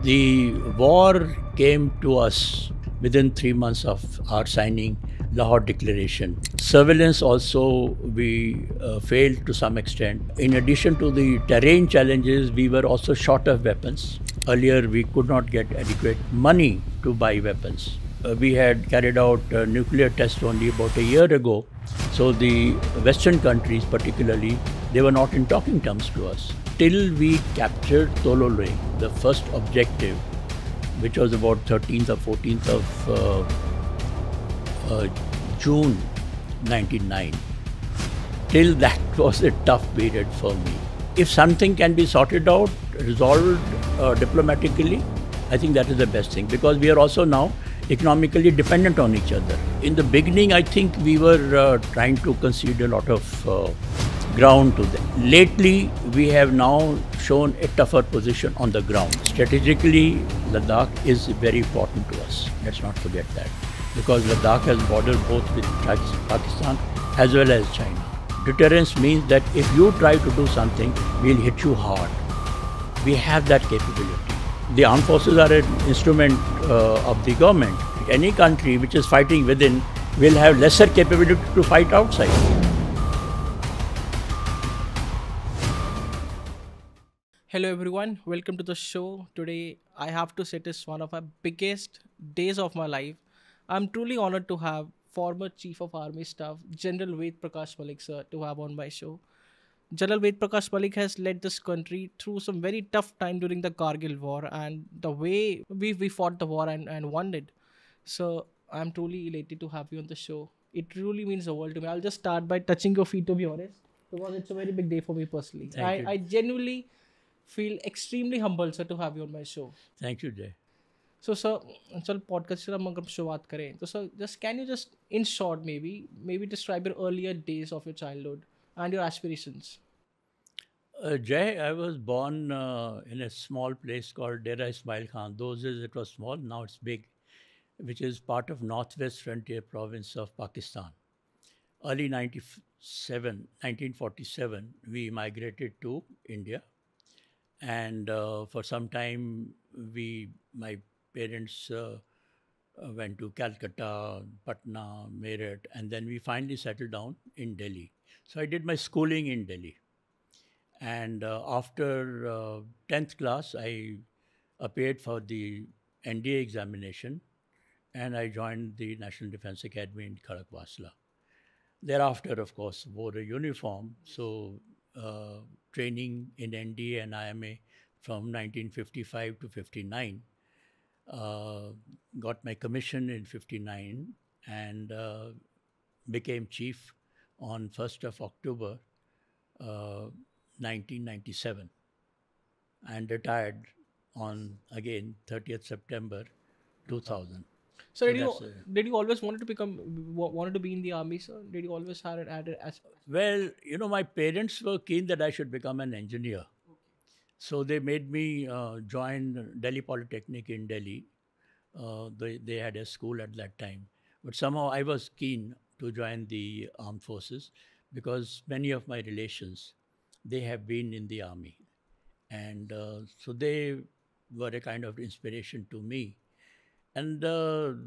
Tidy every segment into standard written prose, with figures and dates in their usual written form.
The war came to us within 3 months of our signing Lahore Declaration. Surveillance also we failed to some extent. In addition to the terrain challenges, we were also short of weapons. Earlier, we could not get adequate money to buy weapons. We had carried out nuclear tests only about a year ago. So the Western countries particularly, they were not in talking terms to us. Till we captured Tolole, the first objective, which was about 13th or 14th of June 1999. Till that was a tough period for me. If something can be sorted out, resolved diplomatically, I think that is the best thing, because we are also now economically dependent on each other. In the beginning, I think we were trying to concede a lot of ground to them. Lately, we have now shown a tougher position on the ground. Strategically, Ladakh is very important to us. Let's not forget that. Because Ladakh has bordered both with Pakistan as well as China. Deterrence means that if you try to do something, we'll hit you hard. We have that capability. The armed forces are an instrument of the government. Any country which is fighting within will have lesser capability to fight outside. Hello everyone, welcome to the show. Today I have to say it is one of my biggest days of my life. I'm truly honored to have former Chief of Army Staff General Ved Prakash Malik sir to have on my show. General Ved Prakash Malik has led this country through some very tough time during the Kargil War, and the way we fought the war and won it. So I'm truly elated to have you on the show. It really means the world to me. I'll just start by touching your feet, to be honest, because it's a very big day for me personally. Thank you. I genuinely feel extremely humbled sir to have you on my show. Thank you, Jay. So sir, चल podcast से हम अगर शुरुआत करें तो sir, just can you just in short maybe describe your earlier days of your childhood and your aspirations? Jay, I was born in a small place called Dera Ismail Khan. Those days it was small, now it's big, which is part of Northwest Frontier Province of Pakistan. Early 1947, we migrated to India. And for some time, my parents went to Calcutta, Patna, Meerut, and then we finally settled down in Delhi. So I did my schooling in Delhi. And after 10th class, I appeared for the NDA examination, and I joined the National Defense Academy in Khadakwasla. Thereafter, of course, wore a uniform. So training in NDA and IMA from 1955 to 59. Got my commission in 59 and became chief on 1st of October 1997 and retired on, again, 30th September 2000. So did you always wanted to be in the army, sir? Did you always had it as? Well, my parents were keen that I should become an engineer. So they made me join Delhi Polytechnic in Delhi. They had a school at that time. But somehow I was keen to join the armed forces because many of my relations, they have been in the army. And so they were a kind of inspiration to me. And the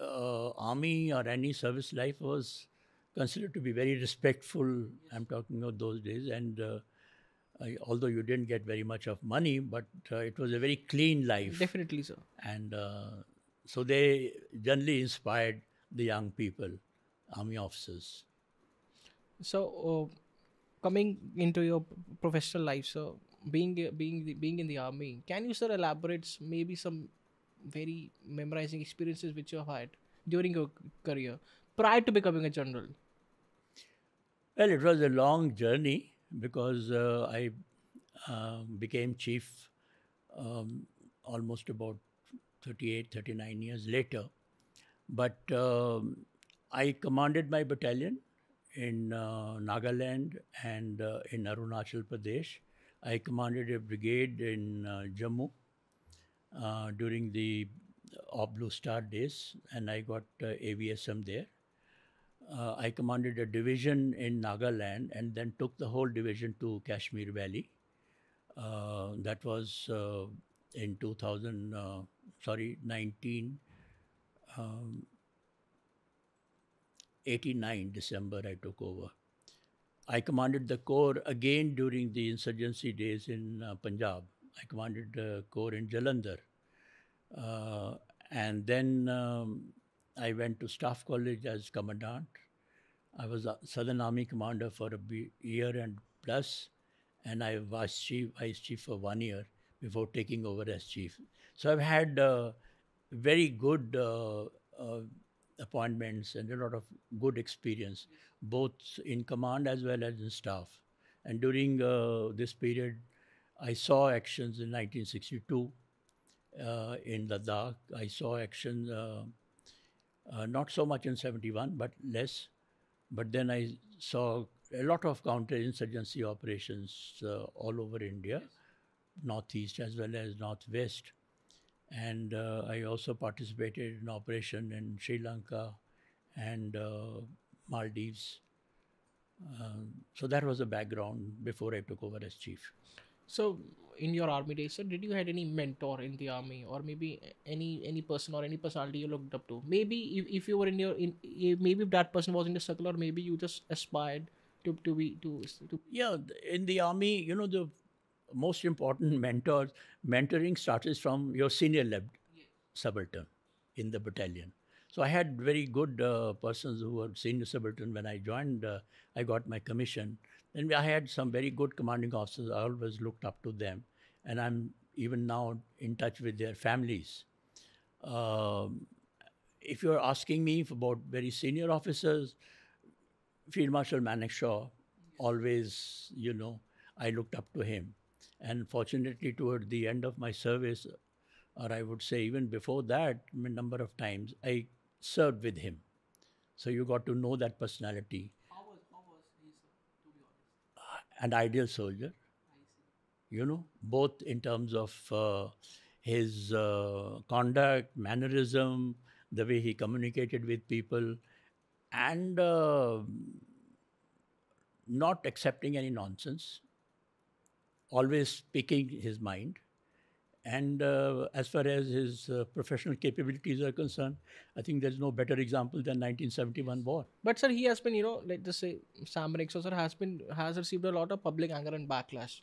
army or any service life was considered to be very respectful. I'm talking of those days. And although you didn't get very much of money, but it was a very clean life. Definitely, sir. And so they generally inspired the young people, army officers. So coming into your professional life, so being in the army, can you sir elaborate maybe some very memorizing experiences which you have had during your career prior to becoming a general? Well, it was a long journey because I became chief almost about 38, 39 years later. But I commanded my battalion in Nagaland and in Arunachal Pradesh. I commanded a brigade in Jammu during the Blue Star days, and I got AVSM there. I commanded a division in Nagaland and then took the whole division to Kashmir Valley. That was in 1989 December I took over. I commanded the corps again during the insurgency days in Punjab. I commanded the corps in Jalandhar. And then I went to Staff College as commandant. I was a Southern Army commander for a year and plus, and I was vice chief for 1 year before taking over as chief. So I've had very good appointments and a lot of good experience, both in command as well as in staff. And during this period, I saw actions in 1962 in Ladakh. I saw action not so much in 71, but less. But then I saw a lot of counter-insurgency operations all over India, northeast as well as northwest. And I also participated in operation in Sri Lanka and Maldives. So that was the background before I took over as chief. So, in your army days, sir, did you had any mentor in the army, or maybe any person or any personality you looked up to? Maybe if you were in your maybe if that person was in the circle, or maybe you just aspired to be to. Yeah, in the army, the most important mentoring starts from your senior subaltern in the battalion. So I had very good persons who were senior subaltern when I joined. I got my commission. And I had some very good commanding officers. I always looked up to them. And I'm even now in touch with their families. If you're asking me about very senior officers, Field Marshal Manekshaw, always, I looked up to him. And fortunately, toward the end of my service, or I would say even before that, a number of times, I served with him. So you got to know that personality. How was he, sir, to be honest? An ideal soldier, both in terms of his conduct, mannerism, the way he communicated with people, and not accepting any nonsense, always speaking his mind. And as far as his professional capabilities are concerned, I think there's no better example than 1971 war. But sir, he has been, let's just say, Sam Manekshaw sir has received a lot of public anger and backlash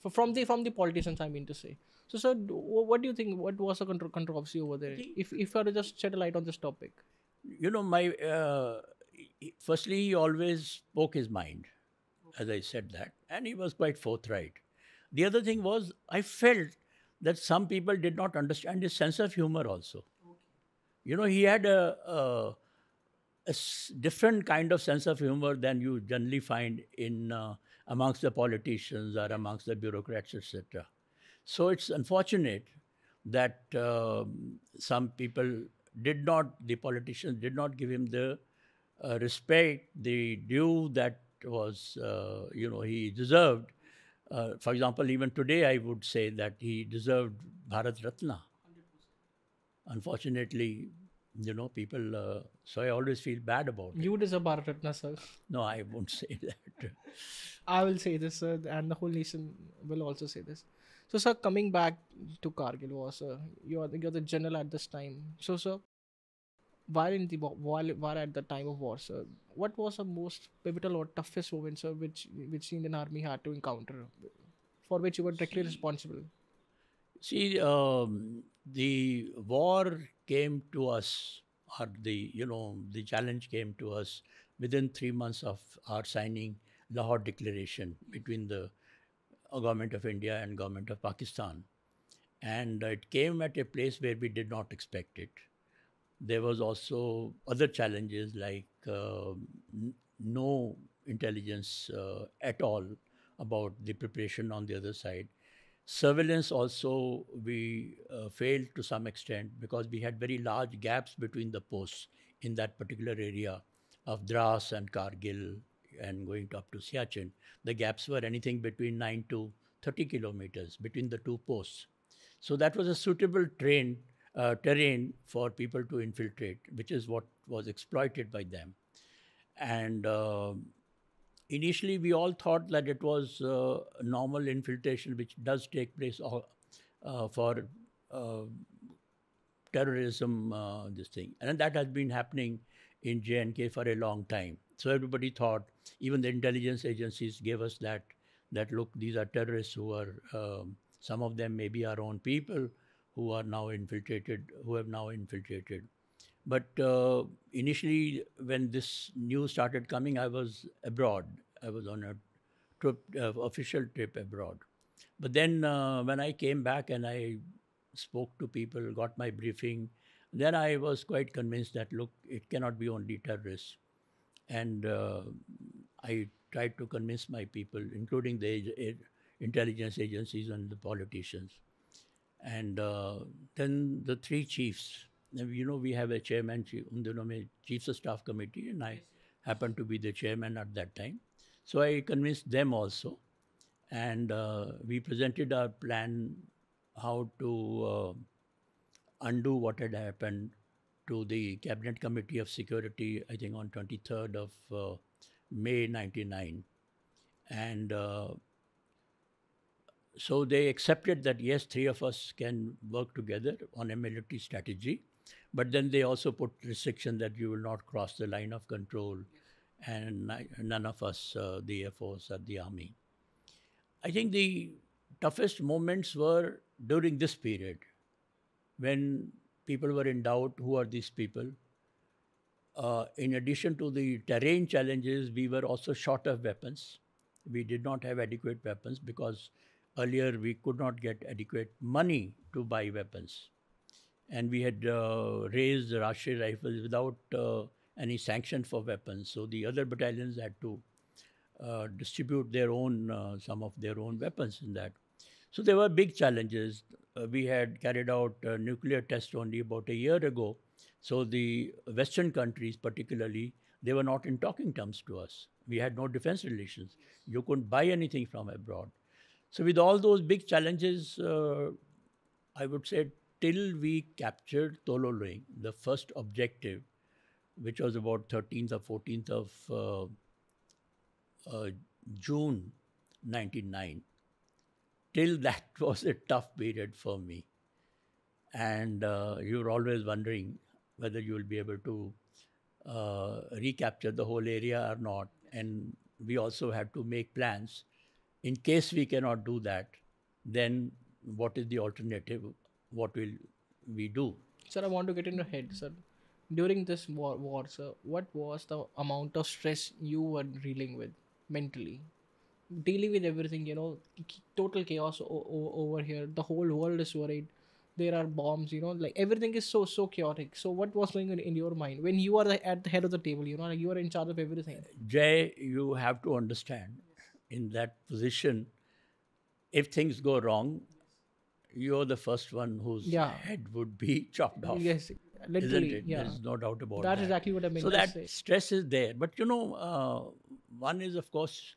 from the politicians. I mean to say. So sir, what do you think? What was the controversy over there? If you were to just shed a light on this topic. Firstly, he always spoke his mind, as I said that, and he was quite forthright. The other thing was, I felt that some people did not understand his sense of humor also. Okay. He had a different kind of sense of humor than you generally find in amongst the politicians or amongst the bureaucrats, etc. So it's unfortunate that some people the politicians did not give him the respect, the due that was, he deserved. For example, even today, I would say that he deserved Bharat Ratna. 100%. Unfortunately, people. So I always feel bad about it. You deserve Bharat Ratna, sir. No, I won't say that. I will say this, sir, and the whole nation will also say this. So, sir, coming back to Kargil War, sir, you're the general at this time. So, sir, while at the time of war, sir, what was the most pivotal or toughest moment, sir, which the Indian Army had to encounter, for which you were directly responsible? See, the war came to us, or the challenge came to us within 3 months of our signing Lahore Declaration between the government of India and government of Pakistan, and it came at a place where we did not expect it. There was also other challenges like no intelligence at all about the preparation on the other side. Surveillance also we failed to some extent because we had very large gaps between the posts in that particular area of Dras and Kargil and going up to Siachen. The gaps were anything between 9 to 30 kilometers between the two posts. So that was a suitable terrain for people to infiltrate, which is what was exploited by them. And initially, we all thought that it was normal infiltration, which does take place for terrorism, this thing. And that has been happening in J&K for a long time. So everybody thought, even the intelligence agencies gave us that look, these are terrorists who are, some of them may be our own people who are now infiltrated, who have now infiltrated. But initially, when this news started coming, I was abroad. I was on a trip, official trip abroad. But then when I came back and I spoke to people, got my briefing, then I was quite convinced that, look, it cannot be only terrorists. And I tried to convince my people, including the intelligence agencies and the politicians. And then the three chiefs, we have a chairman, Chiefs of Staff Committee, and I happened to be the chairman at that time. So I convinced them also. And we presented our plan how to undo what had happened to the Cabinet Committee of Security, I think on 23rd of May 99. And so they accepted that, yes, three of us can work together on a military strategy. But then they also put restriction that you will not cross the line of control, and none of us, the Air Force or the Army. I think the toughest moments were during this period, when people were in doubt, who are these people? In addition to the terrain challenges, we were also short of weapons. We did not have adequate weapons because earlier we could not get adequate money to buy weapons. And we had raised Rashtriya Rifles without any sanction for weapons. So the other battalions had to distribute their own, some of their own weapons in that. So there were big challenges. We had carried out nuclear tests only about a year ago. So the Western countries particularly, they were not in talking terms to us. We had no defense relations. You couldn't buy anything from abroad. So with all those big challenges, I would say till we captured Tololoing, the first objective, which was about 13th or 14th of June 99, till that was a tough period for me. And you're always wondering whether you will be able to recapture the whole area or not. And we also had to make plans. In case we cannot do that, then what is the alternative? What will we do? Sir, I want to get in your head, sir. During this war, sir, what was the amount of stress you were dealing with mentally? Dealing with everything, total chaos over here. The whole world is worried. There are bombs, like everything is so chaotic. So what was going on in your mind when you are at the head of the table, like you are in charge of everything? Jay, you have to understand, in that position, if things go wrong, you're the first one whose head would be chopped off. Yes, literally. Isn't it? Yeah. There's no doubt about That's that. exactly what I meant. So that stress is there. But one is, of course,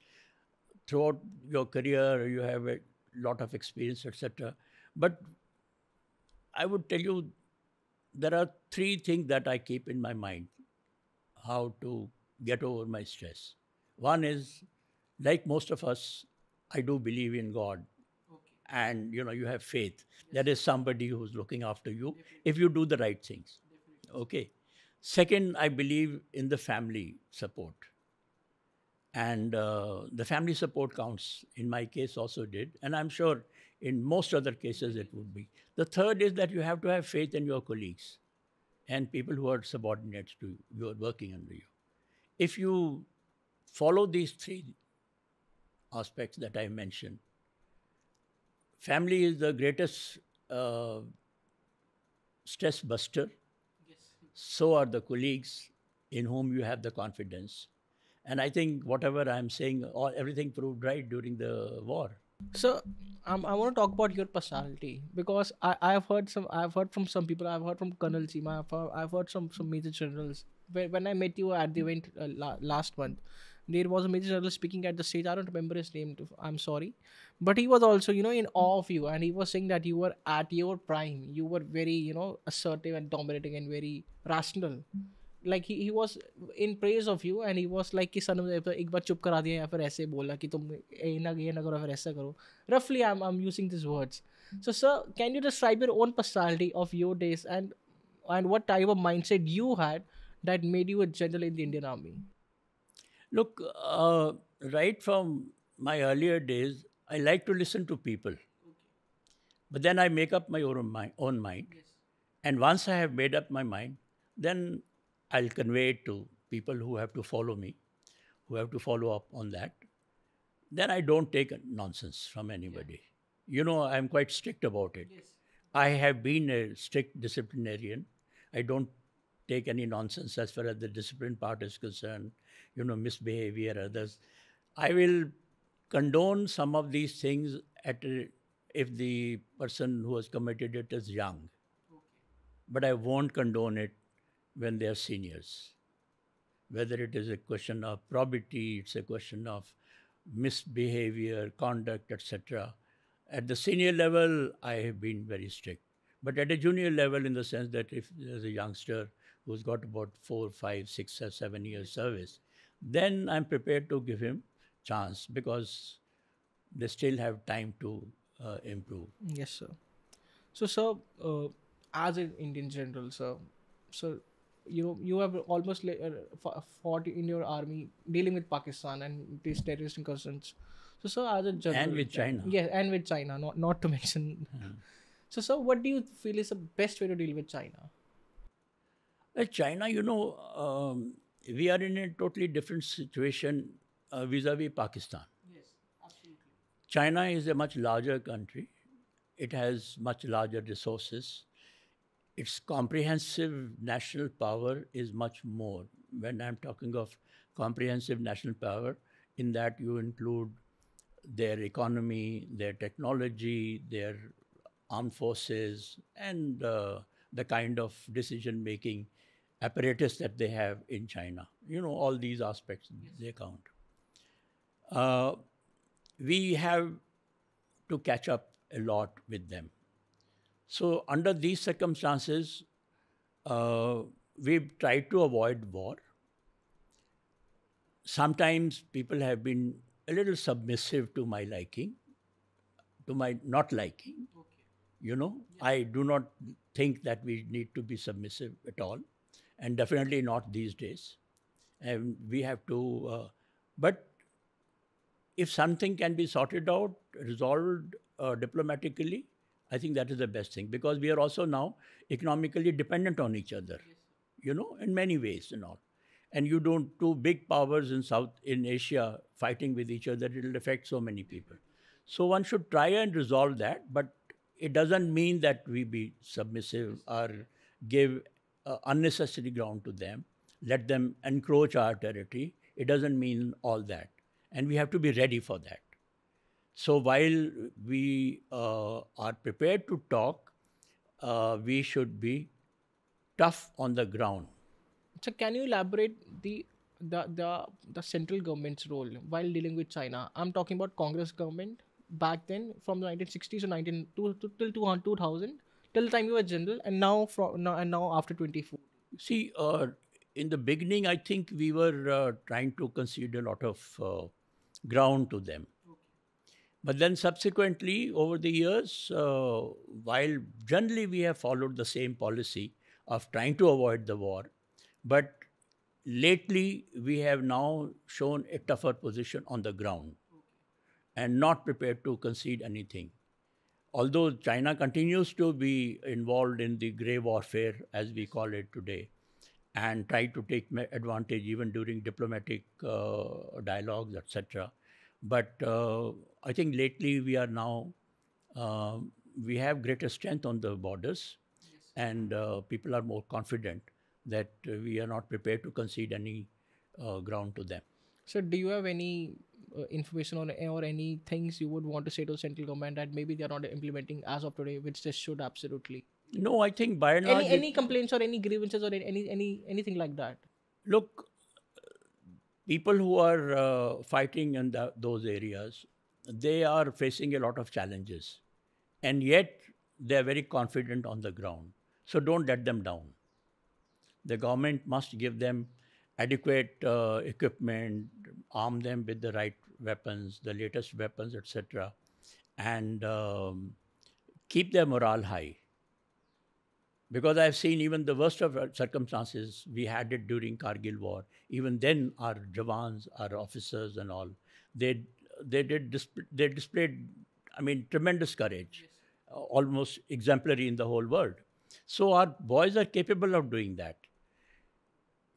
throughout your career, you have a lot of experience, etc. But I would tell you, there are three things that I keep in my mind, how to get over my stress. One is, like most of us, I do believe in God. And, you have faith. There is somebody who's looking after you if you do the right things. Okay. Second, I believe in the family support. And the family support counts. In my case also did. And I'm sure in most other cases it would be. The third is that you have to have faith in your colleagues and people who are subordinates to you, who are working under you. If you follow these three aspects that I mentioned, family is the greatest stress buster. Yes. So are the colleagues in whom you have the confidence. And I think whatever I'm saying, everything proved right during the war. So I want to talk about your personality, because I've heard from some people. I've heard from Colonel Seema. I've heard some major generals. When I met you at the event last month, there was a major general speaking at the stage. I don't remember his name. I'm sorry, but he was also in awe of you, and he was saying that you were at your prime. You were very assertive and dominating and very rational. Like he was in praise of you, and he was like कि सन एक बार चुप करा दिया या फिर ऐसे बोला कि तुम ये ना करो फिर ऐसा करो. Roughly I'm using these words. So, sir, can you describe your own personality of your days and what type of mindset you had that made you a general in the Indian Army? Look, right from my earlier days, I like to listen to people, but then I make up my own mind. And once I have made up my mind, then I'll convey it to people who have to follow me, who have to follow up on that. Then I don't take nonsense from anybody. You know, I'm quite strict about it. I have been a strict disciplinarian. I don't take any nonsense as far as the discipline part is concerned, misbehavior, others. I will condone some of these things if the person who has committed it is young, but I won't condone it when they are seniors. Whether it is a question of probity, it's a question of misbehavior, conduct, etc. At the senior level, I have been very strict. But at a junior level, in the sense that if there's a youngster who's got about 4, 5, 6, or 7 years service, then I'm prepared to give him chance because they still have time to improve. Yes, sir. So, sir, as an Indian general, sir, so you have almost fought in your army dealing with Pakistan and these terrorist incursions. So, sir, as a general, And with China. yes, and with China, not to mention. So, sir, what do you feel is the best way to deal with China? Well, China, we are in a totally different situation vis-a-vis Pakistan. Yes, absolutely. China is a much larger country. It has much larger resources. Its comprehensive national power is much more. When I'm talking of comprehensive national power, in that you include their economy, their technology, their armed forces, and the kind of decision-making apparatus that they have in China. All these aspects, they count. We have to catch up a lot with them. So under these circumstances, we've tried to avoid war. Sometimes people have been a little submissive to my liking, to my not liking. I do not think that we need to be submissive at all, and definitely not these days. And we have to, but if something can be sorted out, resolved diplomatically, I think that is the best thing, because we are also now economically dependent on each other, in many ways and all. And you don't, two big powers in Asia fighting with each other, it will affect so many people. So one should try and resolve that, but it doesn't mean that we be submissive or give unnecessary ground to them, let them encroach our territory. It doesn't mean all that. And we have to be ready for that. So while we are prepared to talk, we should be tough on the ground. So, can you elaborate the central government's role while dealing with China? I'm talking about Congress government back then, from the 1960s till 2000, till the time you were general, and now after 24. See, in the beginning, I think we were trying to concede a lot of ground to them. But then subsequently, over the years, while generally we have followed the same policy of trying to avoid the war, but lately we have now shown a tougher position on the ground and not prepared to concede anything. Although China continues to be involved in the grey warfare, as we call it today, and try to take advantage even during diplomatic dialogues, etc. But I think lately we are now, we have greater strength on the borders, and people are more confident that we are not prepared to concede any ground to them. So, do you have any information or any things you would want to say to central government that maybe they are not implementing as of today, which they should absolutely? No, I think by and large, Any complaints or any grievances or anything like that? look, people who are fighting in those areas, they are facing a lot of challenges, and yet they are very confident on the ground. So don't let them down. The government must give them adequate equipment, arm them with the right weapons, the latest weapons, etc., and keep their morale high. Because I've seen even the worst of circumstances, we had it during Kargil War. Even then, our Jawans, our officers and all, they they displayed, I mean, tremendous courage, almost exemplary in the whole world. So our boys are capable of doing that.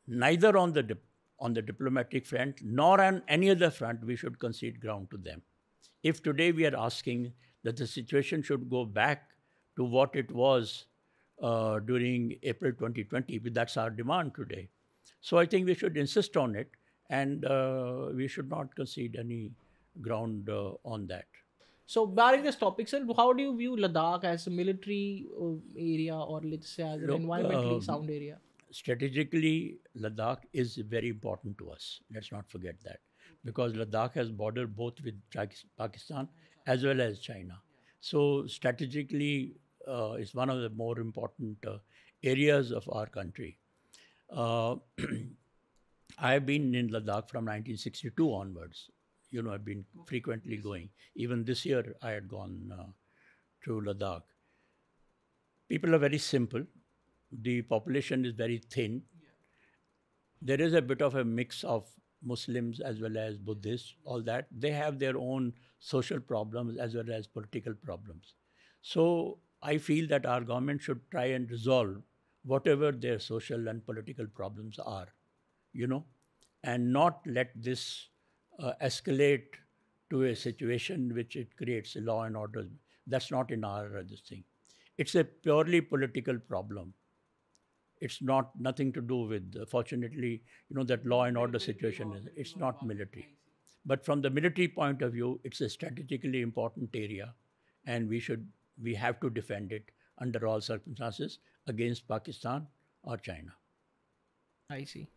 Neither on the diplomatic front nor on any other front we should concede ground to them. If today we are asking that the situation should go back to what it was during April 2020, that's our demand today. So I think we should insist on it, and we should not concede any ground on that. So, barring this topic, sir, how do you view Ladakh as a military area, or let's say as an Look, environmentally sound area? strategically, Ladakh is very important to us. Let's not forget that. Because Ladakh has border both with Pakistan as well as China. So strategically, it's one of the more important areas of our country. Uh, I have been in Ladakh from 1962 onwards. You know, I've been frequently going. Even this year, I had gone to Ladakh. People are very simple. The population is very thin. There is a bit of a mix of Muslims as well as Buddhists, all that. They have their own social problems as well as political problems. So I feel that our government should try and resolve whatever their social and political problems are, you know, and not let this escalate to a situation which it creates a law and order. That's not in our this thing. It's a purely political problem. It's not nothing to do with, fortunately, you know, that law and order situation is, it's not military. But from the military point of view, it's a strategically important area, and we have to defend it under all circumstances against Pakistan or China. I see.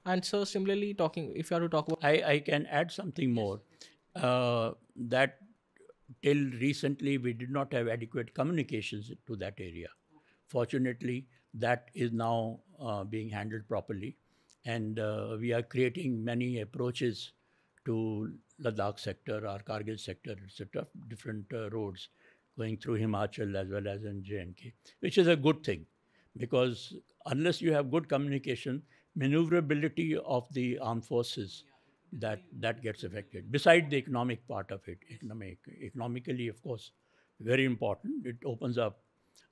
And so, similarly, talking, if you are to talk about, I can add something more. That till recently we did not have adequate communications to that area. Fortunately, that is now being handled properly, and we are creating many approaches to Ladakh sector or Kargil sector, etc., different roads going through Himachal as well as in J&K, which is a good thing, because unless you have good communication, maneuverability of the armed forces, that gets affected. Besides the economic part of it, economically, of course, very important. It opens up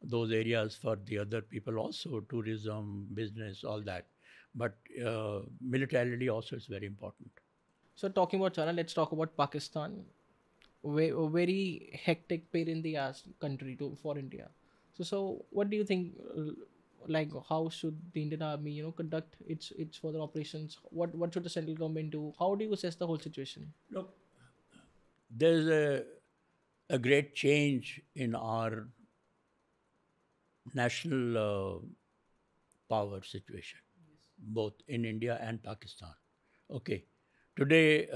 those areas for the other people also, tourism, business, all that. But militarily also is very important. so talking about China, let's talk about Pakistan. A very hectic pain in the ass country for India. So what do you think? Like, how should the Indian Army, conduct its further operations? What should the central government do? How do you assess the whole situation? Look, there's a great change in our national power situation, both in India and Pakistan. Okay. Today,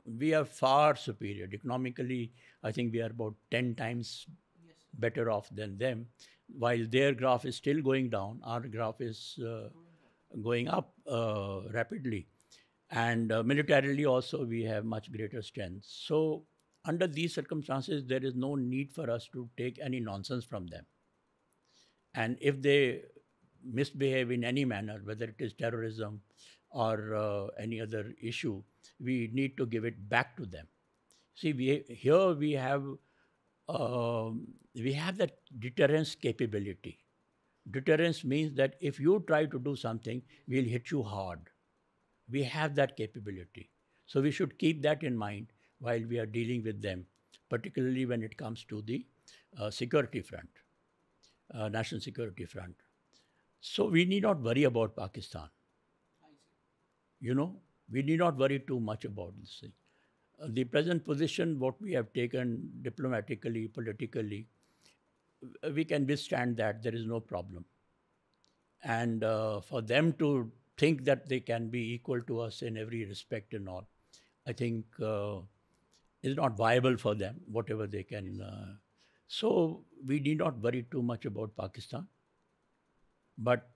we are far superior. Economically, I think we are about 10 times better off than them. While their graph is still going down, our graph is going up rapidly. And militarily also, we have much greater strength. So, under these circumstances, there is no need for us to take any nonsense from them. And if they misbehave in any manner, whether it is terrorism or any other issue, we need to give it back to them. See, we have that deterrence capability. Deterrence means that if you try to do something, we'll hit you hard. We have that capability. So we should keep that in mind while we are dealing with them, particularly when it comes to the security front, national security front. So we need not worry about Pakistan. We need not worry too much about this thing. The present position, what we have taken diplomatically, politically, we can withstand that. There is no problem. And for them to think that they can be equal to us in every respect and all, I think is not viable for them, whatever they can. So we need not worry too much about Pakistan. But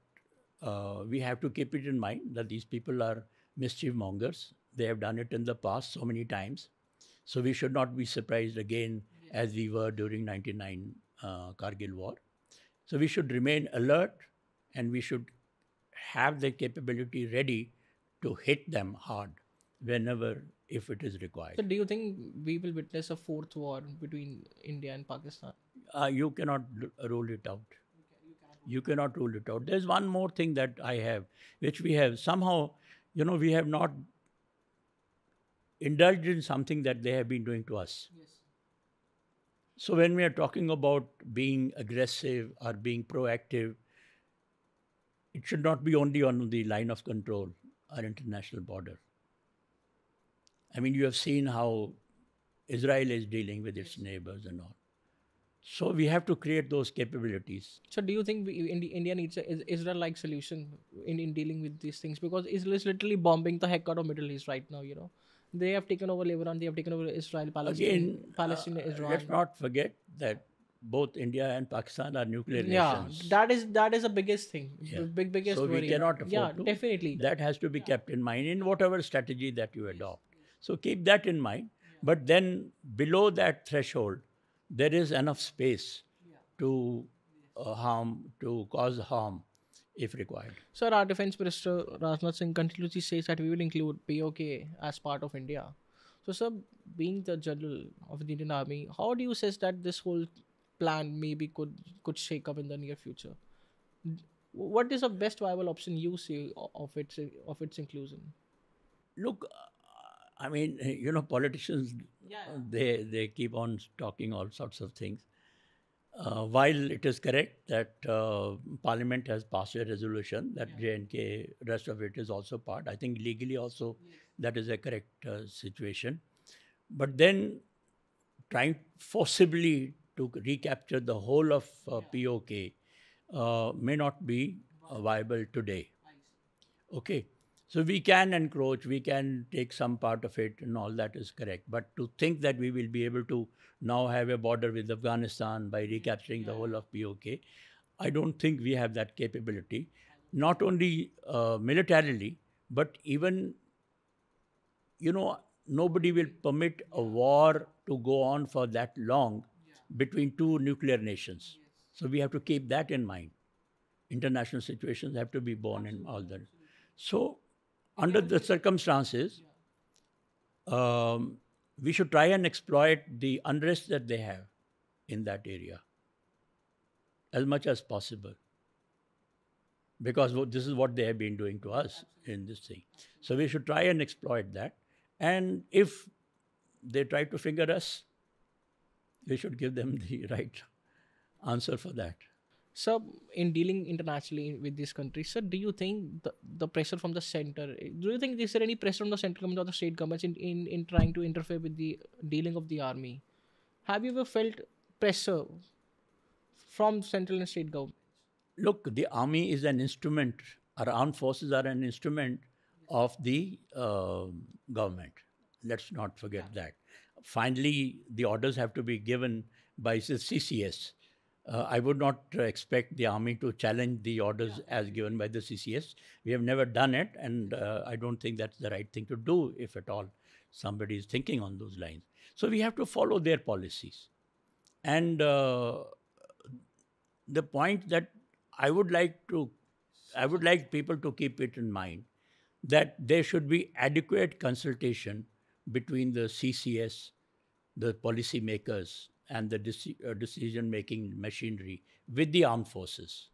we have to keep it in mind that these people are mischief mongers. They have done it in the past so many times. So we should not be surprised again as we were during 99 Kargil War. So we should remain alert, and we should have the capability ready to hit them hard whenever, if it is required. So, do you think we will witness a fourth war between India and Pakistan? You cannot rule it out. You cannot rule it out. There's one more thing that I have, which we have somehow, we have not indulged in something that they have been doing to us. Yes. So when we are talking about being aggressive or being proactive, it should not be only on the line of control, our international border. I mean, you have seen how Israel is dealing with its neighbors and all. So we have to create those capabilities. So, do you think India needs an Israel-like solution in dealing with these things? Because Israel is literally bombing the heck out of Middle East right now. They have taken over Lebanon, they have taken over Israel, Palestine, Israel. Let's not forget that both India and Pakistan are nuclear nations. that is the biggest thing. Yeah. Biggest so worry. we cannot afford to. Definitely. That has to be kept in mind in whatever strategy that you adopt. So keep that in mind. But then below that threshold, there is enough space to cause harm if required. Sir, our Defense Minister Rajnath Singh continuously says that we will include POK as part of India. So, sir, being the general of the Indian Army, how do you assess that this whole plan maybe could shake up in the near future? What is the best viable option you see of its inclusion? Look, I mean, politicians, they keep on talking all sorts of things. While it is correct that Parliament has passed a resolution that J&K, rest of it is also part. I think legally also that is a correct situation. But then trying forcibly to recapture the whole of POK may not be viable today. Okay. So we can encroach, we can take some part of it, and all that is correct. But to think that we will be able to now have a border with Afghanistan by recapturing the whole of POK, I don't think we have that capability. Not only militarily, but even, nobody will permit a war to go on for that long between two nuclear nations. So we have to keep that in mind. International situations have to be borne in all that. So, under the circumstances, we should try and exploit the unrest that they have in that area as much as possible. Because this is what they have been doing to us in this thing. So we should try and exploit that. And if they try to finger us, we should give them the right answer for that. So, in dealing internationally with these countries, sir, do you think the pressure from the center, do you think is there any pressure from the central government or the state governments in trying to interfere with the dealing of the army? Have you ever felt pressure from central and state government? Look, the army is an instrument. Our armed forces are an instrument of the government. Let's not forget that. Finally, the orders have to be given by the CCS. I would not expect the army to challenge the orders as given by the CCS. We have never done it, and I don't think that's the right thing to do, if at all somebody is thinking on those lines. So we have to follow their policies. And the point that I would like people to keep it in mind, that there should be adequate consultation between the CCS, the policy makers, and the decision-making machinery with the armed forces.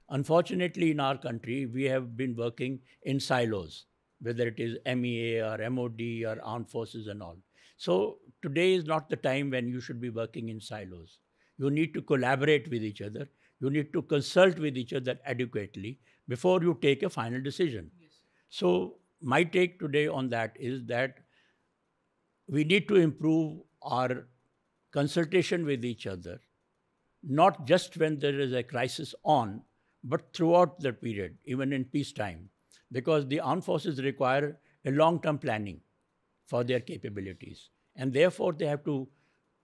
Unfortunately, in our country, we have been working in silos, whether it is MEA or MOD or armed forces and all. So today is not the time when you should be working in silos. You need to collaborate with each other. You need to consult with each other adequately before you take a final decision. Yes. So my take today on that is that we need to improve our consultation with each other, not just when there is a crisis on, but throughout the period, even in peacetime, because the armed forces require a long-term planning for their capabilities. And therefore, they have to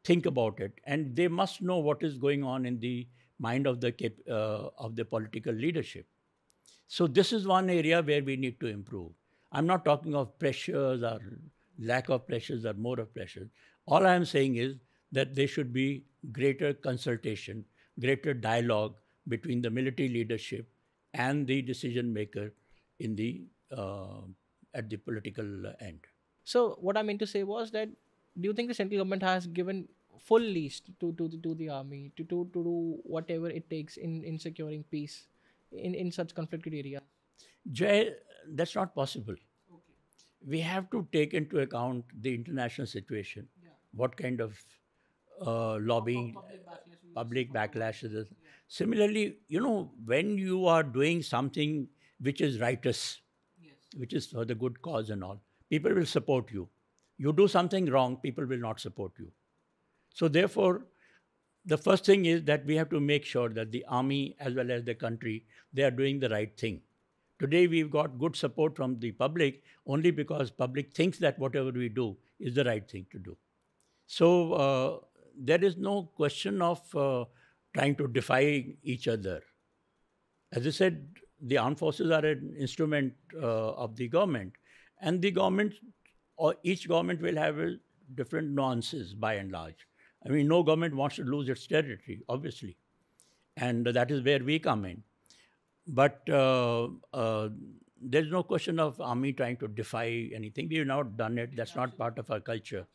think about it, and they must know what is going on in the mind of the political leadership. So this is one area where we need to improve. I'm not talking of pressures or lack of pressures or more of pressures. All I am saying is that there should be greater consultation greater dialogue between the military leadership and the decision maker in the at the political end. So what I meant to say was that, do you think the central government has given full leash to the army to do whatever it takes in securing peace in such conflicted areas? Jay, that's not possible. We have to take into account the international situation, what kind of lobbying, public backlash is. Similarly, when you are doing something which is righteous, which is for the good cause and all, people will support you. You do something wrong, people will not support you. So therefore, the first thing is that we have to make sure that the army as well as the country, they are doing the right thing. Today we've got good support from the public only because public thinks that whatever we do is the right thing to do. So there is no question of trying to defy each other. As I said, the armed forces are an instrument of the government, and the government, or each government will have different nuances by and large. I mean, no government wants to lose its territory, obviously, and that is where we come in. But there's no question of army trying to defy anything. We have not done it. That's not part of our culture.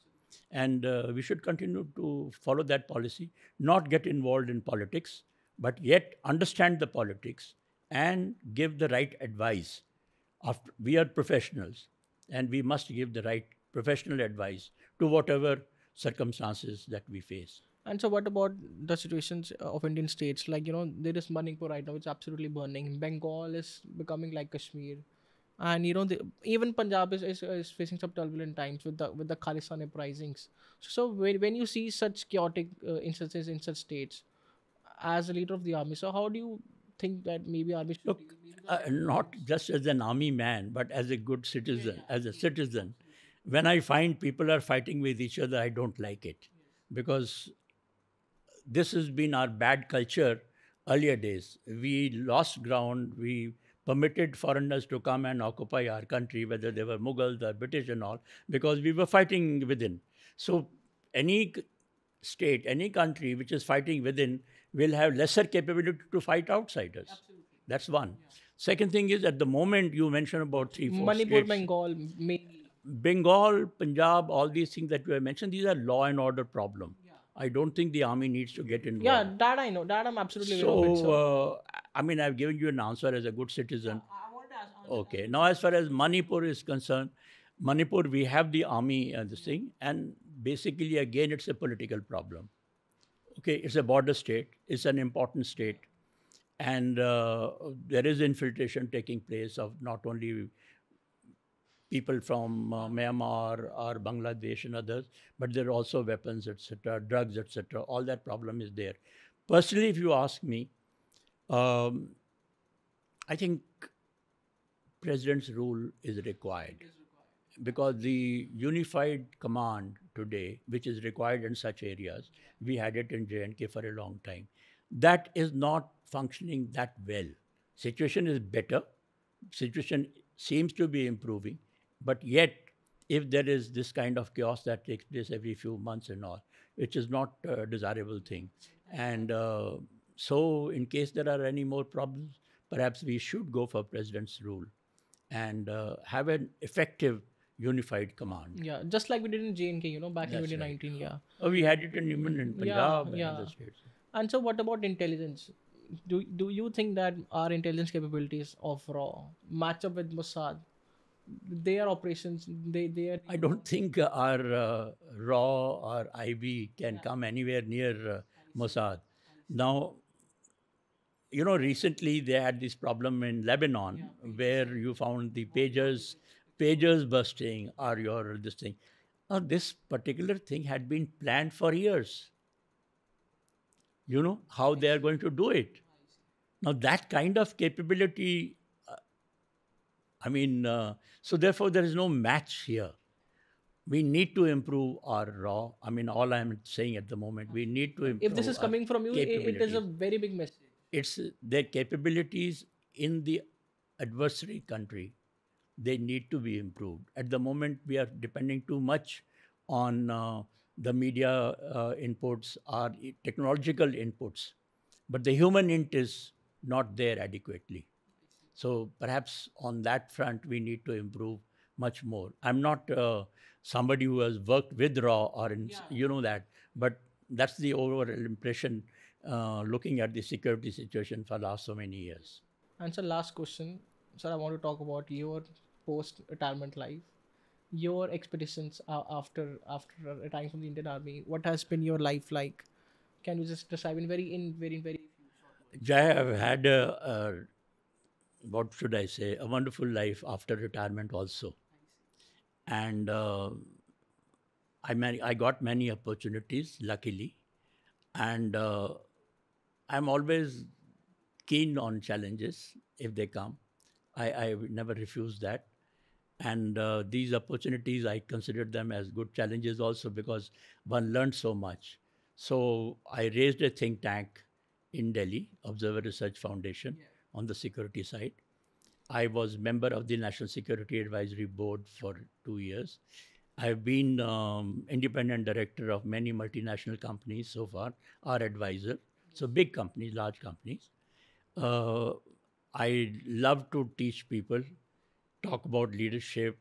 And we should continue to follow that policy, not get involved in politics, but yet understand the politics and give the right advice. We are professionals, and we must give the right professional advice to whatever circumstances that we face. And so, what about the situations of Indian states? Like, there is Manipur right now; it's absolutely burning. Bengal is becoming like Kashmir, and even Punjab is facing some turbulent times with the Khalistan uprisings. So, when you see such chaotic instances in such states, as a leader of the army, so how do you think that maybe army should Look, not just as an army man, but as a good citizen, as a citizen. When I find people are fighting with each other, I don't like it, because this has been our bad culture earlier days. We lost ground. We permitted foreigners to come and occupy our country, whether they were Mughals or British and all, because we were fighting within. So any state, any country which is fighting within will have lesser capability to fight outsiders. Absolutely. That's one. Yeah. Second thing is, at the moment you mentioned about 3-4 Manipur, states. Bengal, mainly. Bengal, Punjab, all these things that you have mentioned, these are law and order problem. Yeah. I don't think the army needs to get involved. Yeah, that I know. That I'm absolutely aware of it. So, I mean, I've given you an answer as a good citizen. I want to ask. Okay. Now, as far as Manipur is concerned, Manipur, we have the army and this thing, and basically, again, it's a political problem. Okay, it's a border state. It's an important state. And there is infiltration taking place of not only people from Myanmar or Bangladesh and others, but there are also weapons, etc., drugs, etc. All that problem is there. Personally, if you ask me, I think president's rule is required, because the unified command today, which is required in such areas, we had it in J&K for a long time, that is not functioning that well. Situation is better. Situation seems to be improving. But yet, if there is this kind of chaos that takes place every few months and all, which is not a desirable thing. And so in case there are any more problems, perhaps we should go for president's rule and have an effective unified command. Yeah, just like we did in J&K, back in 2019, right. Yeah. Oh, we had it even in Punjab and other states. And so what about intelligence? Do you think that our intelligence capabilities of RAW match up with Mossad? Their operations, they are... I don't think our RAW or IB can come anywhere near Mossad. Now, recently they had this problem in Lebanon where you found the pagers bursting or this thing. Now, this particular thing had been planned for years. How they are going to do it. Now, that kind of capability, so therefore there is no match here. We need to improve our RAW. I mean, all I'm saying at the moment, we need to improve. If this is coming from you, it is a very big message. It's their capabilities in the adversary country. They need to be improved. At the moment, we are depending too much on the media inputs, our technological inputs. but the human int is not there adequately. So perhaps on that front, we need to improve much more. I'm not somebody who has worked with RAW or you know that, but that's the overall impression looking at the security situation for last so many years. And so last question, sir, I want to talk about your post-retirement life, your expeditions after retiring from the Indian Army. What has been your life like? Can you just describe in very I have had what should I say, a wonderful life after retirement also. And I got many opportunities, luckily. And I'm always keen on challenges if they come. I never refuse that. And these opportunities, I considered them as good challenges also because one learned so much. So I raised a think tank in Delhi, Observer Research Foundation, on the security side. I was member of the National Security Advisory Board for 2 years. I've been independent director of many multinational companies so far, our advisor. So big companies, large companies. I love to teach people, talk about leadership,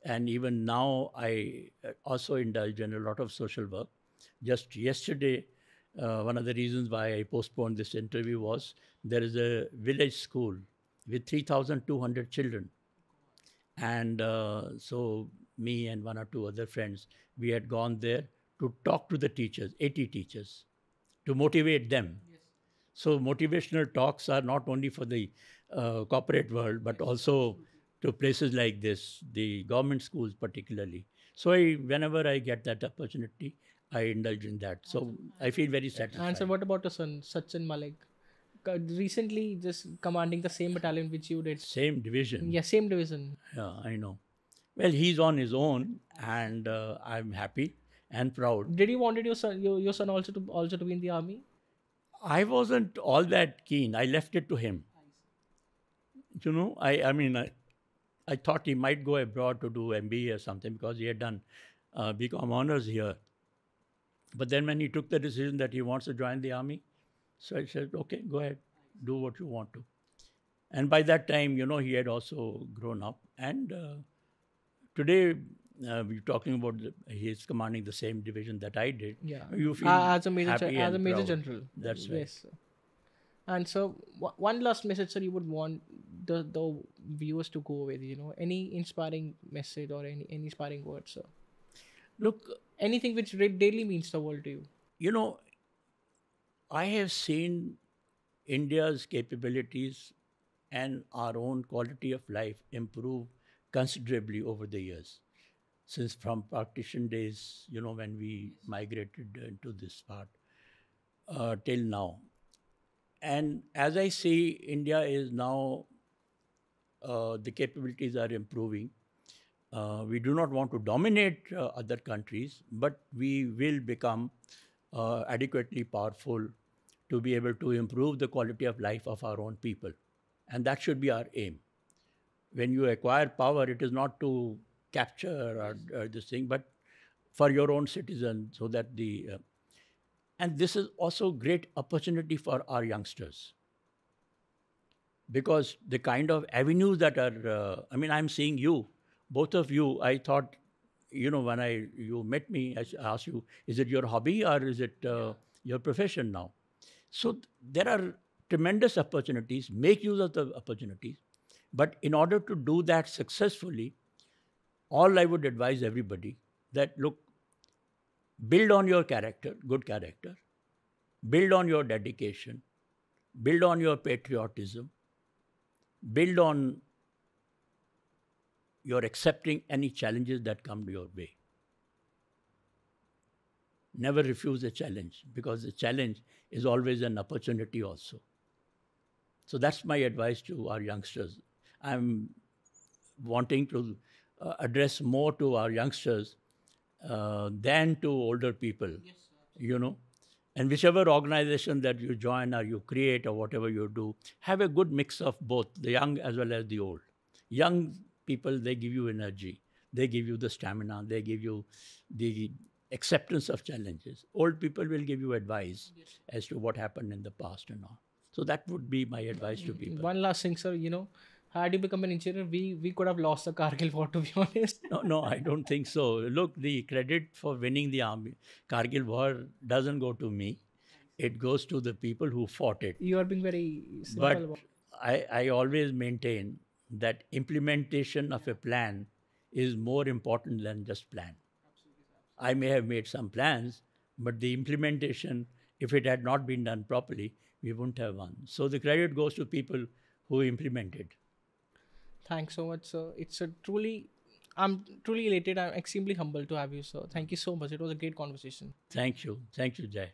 and even now I also indulge in a lot of social work. Just yesterday, one of the reasons why I postponed this interview was there is a village school with 3,200 children. And so me and one or two other friends, we had gone there to talk to the teachers, 80 teachers, to motivate them. So motivational talks are not only for the corporate world, but also to places like this, the government schools particularly. So whenever I get that opportunity, I indulge in that. So I feel very satisfied. And so what about your son, Sachin Malik? Recently just commanding the same battalion which you did. Same division. Yeah, same division. Yeah, I know. Well, he's on his own, and I'm happy and proud. Did you wanted your son also to be in the army? I wasn't all that keen. I left it to him. You know, I thought he might go abroad to do MBA or something because he had done BCom honors here. But then when he took the decision that he wants to join the army, so I said, okay, go ahead, do what you want to. And by that time, you know, he had also grown up. And today, we're talking about he's commanding the same division that I did. Yeah, You feel as a major happy and proud. general. That's right. Yes. And so, one last message, sir, you would want the viewers to go with, you know, any inspiring message or any inspiring words, sir? Look, Anything which daily means the world to you. you know, I have seen India's capabilities and our own quality of life improve considerably over the years. Since from partition days, you know, when we migrated into this part, till now. And as I see, India is now, the capabilities are improving. We do not want to dominate other countries, but we will become adequately powerful to be able to improve the quality of life of our own people. And that should be our aim. When you acquire power, it is not to capture or this thing, but for your own citizens, so that and this is also great opportunity for our youngsters. Because the kind of avenues that are, I'm seeing you, both of you, I thought, you know, when you met me, I asked you, is it your hobby or is it your profession now? So there are tremendous opportunities, make use of the opportunities. But in order to do that successfully, all I would advise everybody that, look, build on your character, good character, build on your dedication, build on your patriotism, build on your accepting any challenges that come your way. Never refuse a challenge, because a challenge is always an opportunity also. So that's my advice to our youngsters. I'm wanting to address more to our youngsters than to older people, you know. And whichever organization that you join or you create or whatever you do, have a good mix of both, the young as well as the old. Young people, they give you energy. They give you the stamina. They give you the acceptance of challenges. Old people will give you advice as to what happened in the past and all. So that would be my advice to people. One last thing, sir. Had you become an engineer, we could have lost the Kargil War, to be honest. No, I don't think so. Look, the credit for winning the Kargil War doesn't go to me. It goes to the people who fought it. You are being very simple But about I always maintain that implementation of a plan is more important than just plan. I may have made some plans, but the implementation, if it had not been done properly, we wouldn't have won. So the credit goes to people who implemented. Thanks so much, sir. I'm truly elated. I'm extremely humbled to have you, sir. Thank you so much. It was a great conversation. Thank you. Thank you, Jai.